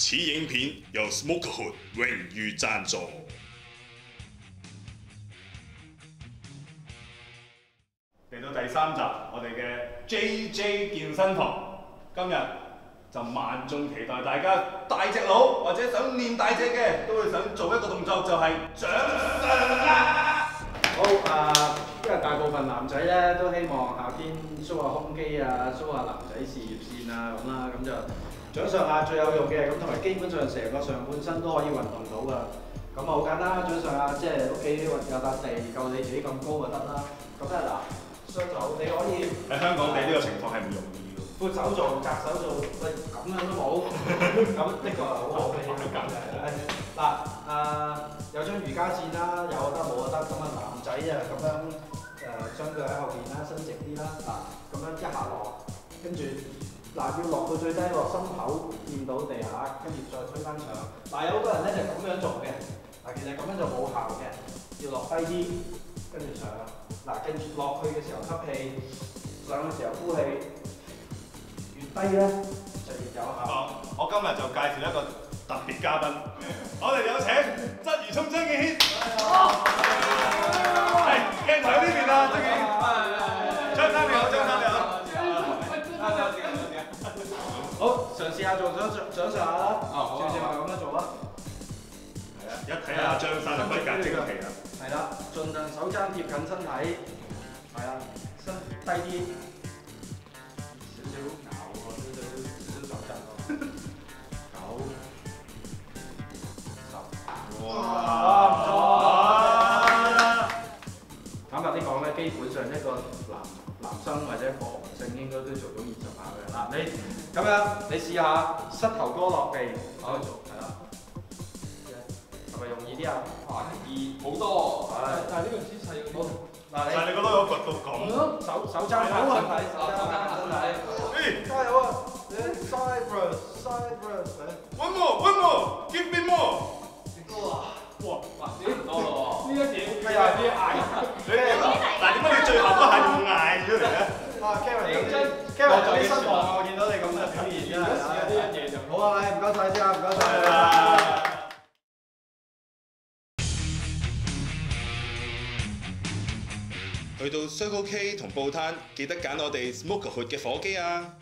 此影片由 Smokerhood 榮譽贊助。嚟到第3集，我哋嘅 JJ 健身堂，今日就萬眾期待，大家大隻佬或者想練大隻嘅，都會想做一個動作，就係掌上壓。好因為大部分男仔咧都希望夏天 show 下胸肌啊 ，show 下男仔事業線啊咁啦，咁就掌上壓最有用嘅，咁同埋基本上成個上半身都可以運動到噶。咁啊好簡單，掌上壓即係屋企有笪地夠你自己咁高就得啦。咁咧嗱，雙手你可以喺香港地呢個情況係唔容易嘅。闊手做、窄手做，喂咁樣都冇，咁呢個係好好嘅嘢嗱有張瑜伽墊啦，有得冇就得。咁啊男仔啊咁樣將佢喺後邊啦，伸直啲啦，咁樣一下落，跟住要落到最低落心口掂到地下，跟住再推翻上。有好多人咧就咁樣做嘅，其實咁樣就冇效嘅，要落低啲，跟住上。跟住落去嘅時候吸氣，上嘅時候呼氣，越低咧就越有效。我今日就介紹一個特別嘉賓，我哋有請鰂魚涌張敬軒。係鏡頭喺呢邊啊，張敬軒。張生你好，張生你好。好，嘗試下做掌上壓啦。正正係咁樣做啊。係啊，一睇下張生就骨骼精奇啦。係啦，盡量手踭貼近身體。係啦，身低啲。少少咬喎，少手踭咯。9、10。哇！坦白啲講咧，基本上一個男生或者個雄性應該都做到20下嘅。你咁樣，你試下膝頭哥落地，可以做，係啦。係咪容易啲啊？易好多。但係呢個姿勢要好。但係你覺得我掘到咁？手踭拍身體，手踭拍身體。加油啊！Side burst。One more, give me more。哇，少唔多咯喎！呢一點係啊，啲嗌。但係點解你最後嗰下要嗌出嚟咧？Kevin 有啲失望啊！我見到你咁嘅表現真係。試下呢一嘢就好啊！唔該晒先啊，唔該晒。去到 Circle K 同報攤，記得揀我哋 Smokerhood 嘅火機啊！